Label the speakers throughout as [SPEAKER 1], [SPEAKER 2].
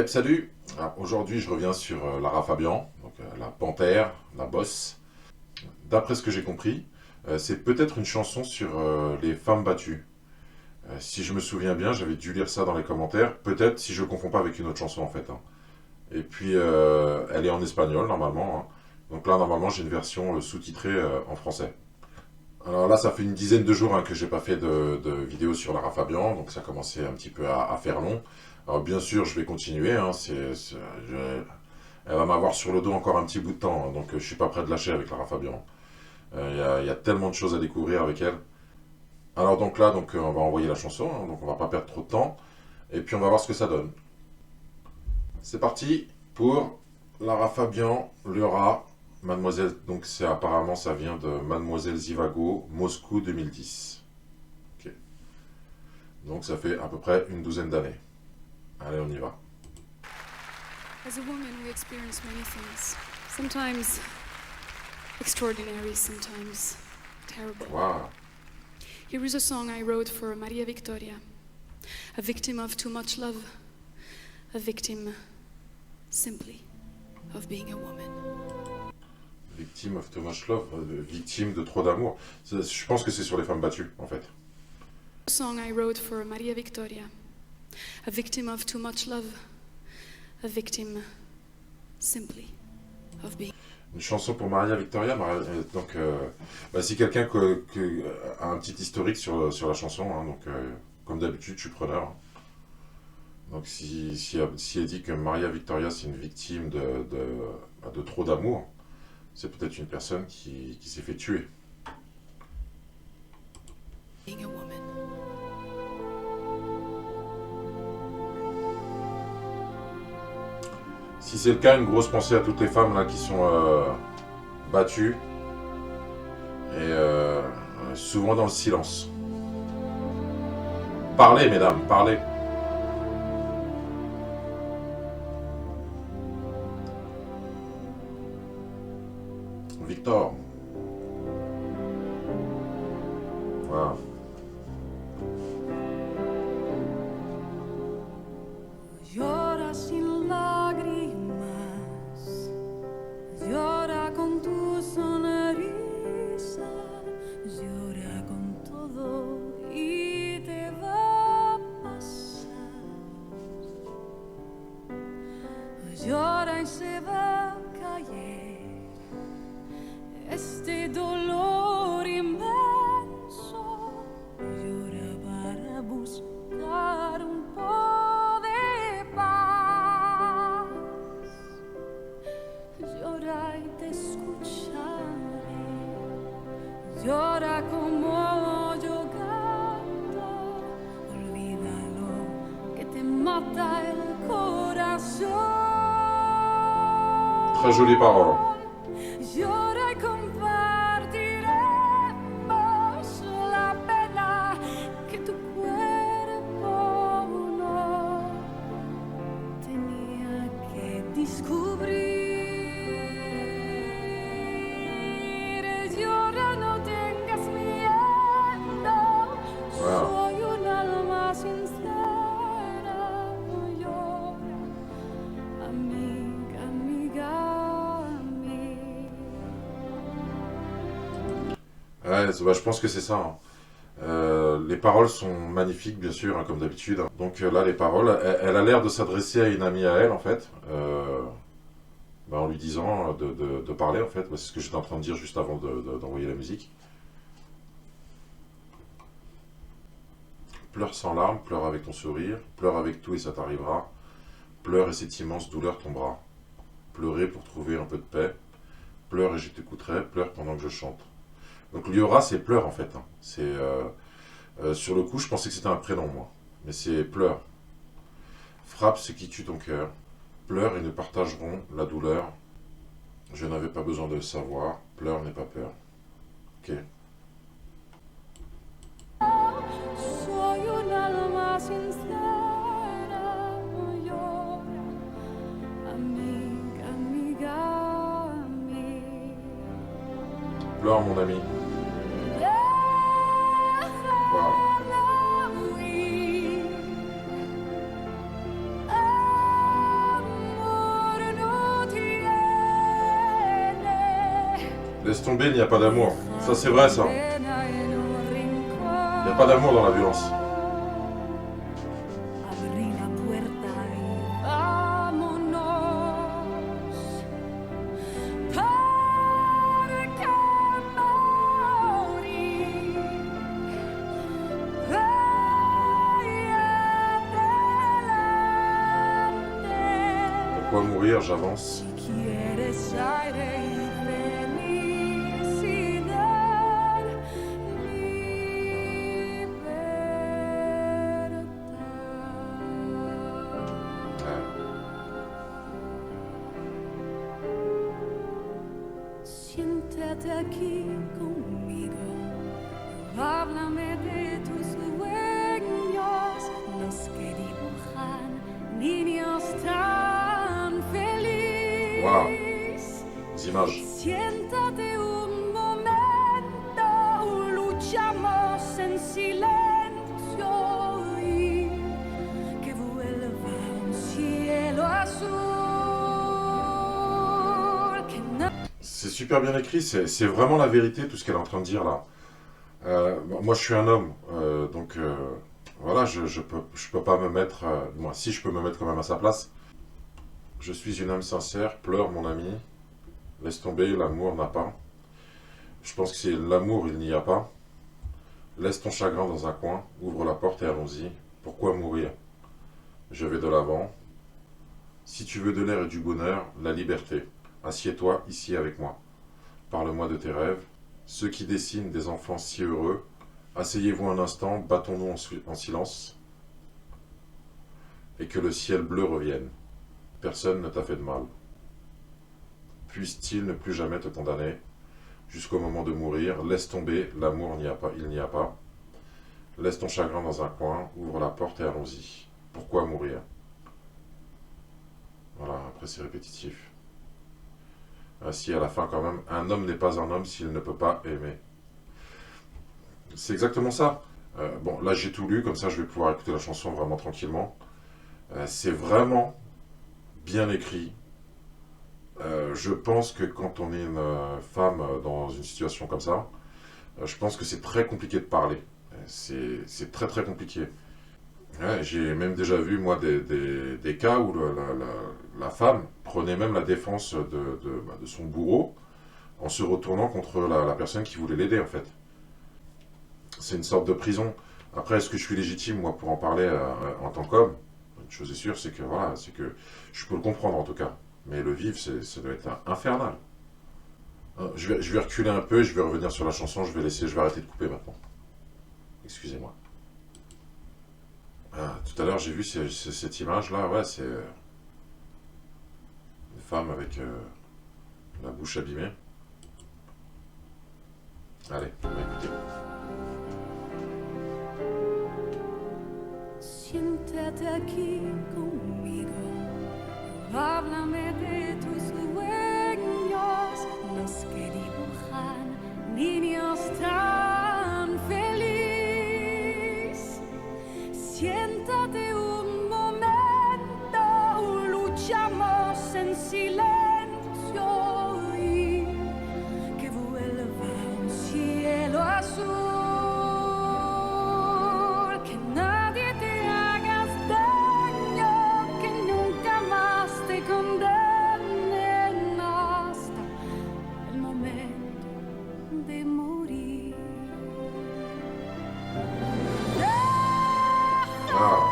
[SPEAKER 1] Salut. Aujourd'hui je reviens sur Lara Fabian, donc, la panthère, la bosse. D'après ce que j'ai compris, c'est peut-être une chanson sur les femmes battues. Si je me souviens bien, j'avais dû lire ça dans les commentaires, peut-être si je ne confonds pas avec une autre chanson en fait, hein. Et puis elle est en espagnol normalement, hein. Donc là normalement j'ai une version sous-titrée en français. Alors là ça fait une dizaine de jours, hein, que j'ai pas fait de vidéo sur Lara Fabian, donc ça commençait un petit peu à faire long. Alors bien sûr je vais continuer, hein, elle va m'avoir sur le dos encore un petit bout de temps, hein, donc je suis pas prêt de lâcher avec Lara Fabian. Y a tellement de choses à découvrir avec elle. Alors donc là, on va envoyer la chanson, hein, donc on va pas perdre trop de temps, et puis on va voir ce que ça donne. C'est parti pour Lara Fabian, le rat, Mademoiselle, donc c'est apparemment ça vient de Mademoiselle Zivago, Moscou 2010. Ok. Donc ça fait à peu près une douzaine d'années. Allez, on y va.
[SPEAKER 2] As a woman, we experience many things. Sometimes extraordinary, sometimes terrible.
[SPEAKER 1] Waouh.
[SPEAKER 2] Here is a song I wrote for Maria Victoria, a victim of too much love, a victim simply of being a woman.
[SPEAKER 1] Victime of too much love, victime de trop d'amour. Je pense que c'est sur les femmes battues, en fait.
[SPEAKER 2] A song I wrote for Maria Victoria, a victim of too much love, a victim simply of being.
[SPEAKER 1] Une chanson pour Maria Victoria. Si quelqu'un a un petit historique sur la chanson, hein, comme d'habitude, je suis preneur, hein. Donc si elle dit que Maria Victoria c'est une victime de trop d'amour, c'est peut-être une personne qui s'est fait tuer.
[SPEAKER 2] Being a woman.
[SPEAKER 1] Si c'est le cas, une grosse pensée à toutes les femmes là qui sont battues et souvent dans le silence. Parlez, mesdames, parlez. Victor. Voilà.
[SPEAKER 3] Llora sin lágrimas, llora con tu sonrisa, llora con todo y te va a pasar. Llora y se va a caer este dolor inmenso, llora para buscar un poco de paz. Llora y te escucharé, llora como yo canto, olvida lo que te mata el corazón.
[SPEAKER 1] Très jolie parole.
[SPEAKER 3] Llora y compartiremos la pena que tu cuerpo no tenía que descubrir. Llora, no tengas miedo,
[SPEAKER 1] Wow.
[SPEAKER 3] soy un alma sincera. Llora, amiga, amiga, amiga.
[SPEAKER 1] Ouais, je pense que c'est ça, hein. Les paroles sont magnifiques, bien sûr, hein, comme d'habitude, hein. Donc là, les paroles, elle a l'air de s'adresser à une amie à elle, en fait, en lui disant de parler, en fait. C'est ce que j'étais en train de dire juste avant d'envoyer la musique. Pleure sans larmes, pleure avec ton sourire, pleure avec tout et ça t'arrivera. Pleure et cette immense douleur tombera. Pleurer pour trouver un peu de paix. Pleure et je t'écouterai, pleure pendant que je chante. Donc Liora, c'est pleure, en fait, hein. Sur le coup, je pensais que c'était un prénom, moi. Mais c'est pleure. Frappe ce qui tue ton cœur. Pleure et nous partagerons la douleur. Je n'avais pas besoin de le savoir. Pleure, n'aie pas peur. Ok.
[SPEAKER 3] Soy un alma sincera, llora, amiga, amiga, amiga.
[SPEAKER 1] Pleure, mon ami. Wow.
[SPEAKER 3] Déjala huir,
[SPEAKER 1] Laisse tomber, il n'y a pas d'amour. Ça, c'est vrai, ça. Il n'y a pas d'amour dans la violence.
[SPEAKER 3] Abrí la puerta y vámonos. ¿Para qué morir? Vaya adelante.
[SPEAKER 1] Pourquoi mourir? J'avance.
[SPEAKER 3] Si quieres aire y felicidad, libertad.
[SPEAKER 1] Ouais.
[SPEAKER 3] Siéntate aquí conmigo, háblame de tus sueños, los que dibujan niños tan felices.
[SPEAKER 1] Wow. Les images.
[SPEAKER 3] Siéntate un momento, luchamos en silencio y que vuelva un cielo azul. Que no
[SPEAKER 1] C'est super bien écrit, c'est vraiment la vérité, tout ce qu'elle est en train de dire là. Moi, je suis un homme, donc voilà, je peux pas me mettre. Moi, si je peux me mettre quand même à sa place. Je suis une âme sincère, pleure mon ami. Laisse tomber, l'amour n'a pas. Je pense que c'est l'amour, il n'y a pas. Laisse ton chagrin dans un coin, ouvre la porte et allons-y. Pourquoi mourir? Je vais de l'avant. Si tu veux de l'air et du bonheur, la liberté. Assieds-toi ici avec moi. Parle-moi de tes rêves. Ceux qui dessinent des enfants si heureux, asseyez-vous un instant, battons-nous en silence. Et que le ciel bleu revienne. Personne ne t'a fait de mal. Puisse-t-il ne plus jamais te condamner. Jusqu'au moment de mourir, laisse tomber, l'amour n'y a pas, il n'y a pas. Laisse ton chagrin dans un coin, ouvre la porte et allons-y. Pourquoi mourir? Voilà, après c'est répétitif. Ainsi, à la fin, quand même, un homme n'est pas un homme s'il ne peut pas aimer. C'est exactement ça. Bon, là, j'ai tout lu, comme ça, je vais pouvoir écouter la chanson vraiment tranquillement. C'est vraiment bien écrit. Je pense que quand on est une femme dans une situation comme ça, je pense que c'est très compliqué de parler. C'est très très compliqué. Ouais, j'ai même déjà vu, moi, des cas où la femme prenait même la défense de son bourreau en se retournant contre la personne qui voulait l'aider, en fait. C'est une sorte de prison. Après, est-ce que je suis légitime, moi, pour en parler en tant qu'homme? Une chose est sûre, c'est que, voilà, c'est que je peux le comprendre, en tout cas. Mais le vivre, ça doit être infernal. Je vais reculer un peu et je vais revenir sur la chanson. Je vais arrêter de couper maintenant. Excusez-moi. Tout à l'heure, j'ai vu cette image-là. Ouais, c'est une femme avec la bouche abîmée. Allez, on va écouter.
[SPEAKER 3] Siéntate aquí conmigo, háblame de tus sueños, los que dibujan niños tan felices. Siéntate un momento, luchamos en silencio y que vuelva un cielo azul, que nadie te hagas daño, que nunca más te condenen hasta el momento de morir.
[SPEAKER 1] Ah,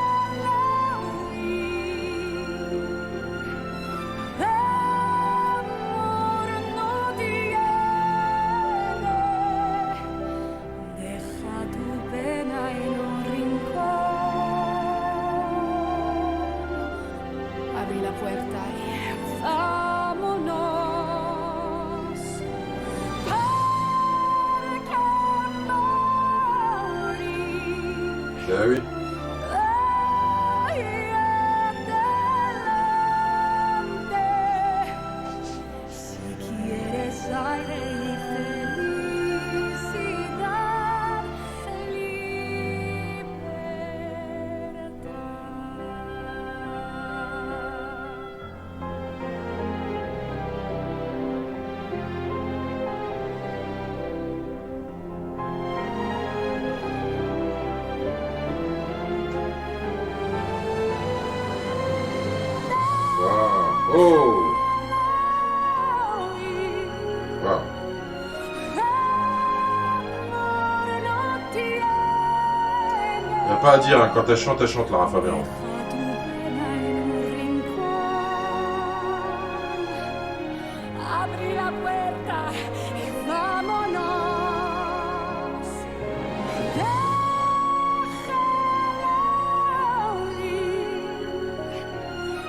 [SPEAKER 1] Oh! Wow. Y a pas à dire, hein, quand elle chante Lara Fabian.
[SPEAKER 3] Abri la puerta y vámonos. Déjalo ir.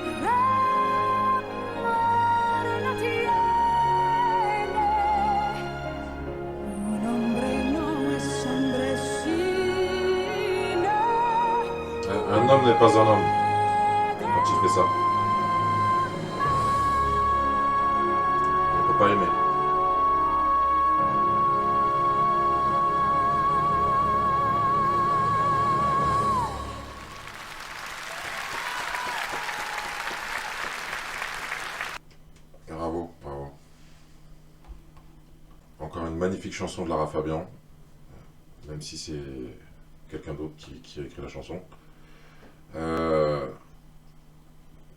[SPEAKER 3] El amor no tiene. Un hombre no es hombre sino.
[SPEAKER 1] Un homme n'est pas un homme quand il fait ça. On peut pas aimer. Bravo, bravo. Encore une magnifique chanson de Lara Fabian, même si c'est quelqu'un d'autre qui a écrit la chanson.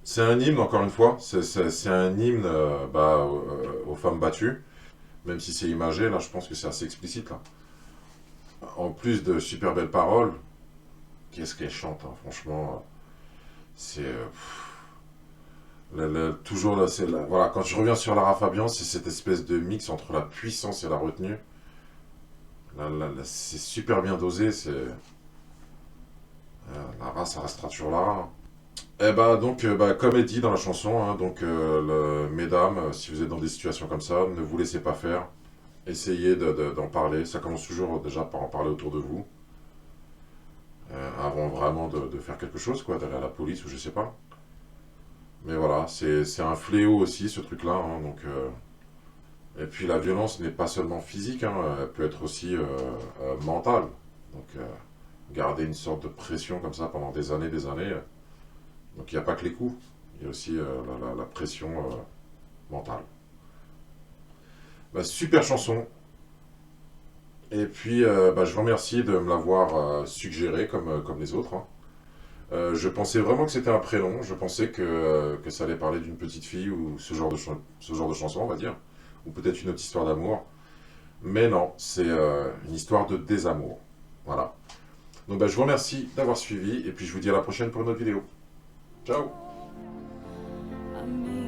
[SPEAKER 1] C'est un hymne, encore une fois, c'est un hymne aux femmes battues, même si c'est imagé, là je pense que c'est assez explicite. Là. En plus de super belles paroles, qu'est-ce qu'elle chante, hein, franchement, c'est... toujours là, voilà, quand je reviens sur Lara Fabian, c'est cette espèce de mix entre la puissance et la retenue. C'est super bien dosé, Lara, ça restera toujours Lara. Eh bah donc, comme est dit dans la chanson, hein, mesdames, si vous êtes dans des situations comme ça, ne vous laissez pas faire. Essayez d'en parler. Ça commence toujours déjà par en parler autour de vous. Avant vraiment de faire quelque chose, quoi, d'aller à la police ou je sais pas. Mais voilà, c'est un fléau aussi, ce truc-là. Hein, et puis la violence n'est pas seulement physique, hein, elle peut être aussi mentale. Donc garder une sorte de pression comme ça pendant des années. Donc il n'y a pas que les coups, il y a aussi la pression mentale. Super chanson. Et puis je vous remercie de me l'avoir suggéré comme les autres. Hein. Je pensais vraiment que c'était un prénom, je pensais que ça allait parler d'une petite fille ou ce genre de chanson, on va dire. Ou peut-être une autre histoire d'amour. Mais non, c'est une histoire de désamour. Voilà. Donc je vous remercie d'avoir suivi et puis je vous dis à la prochaine pour une autre vidéo. Ciao!
[SPEAKER 3] A mí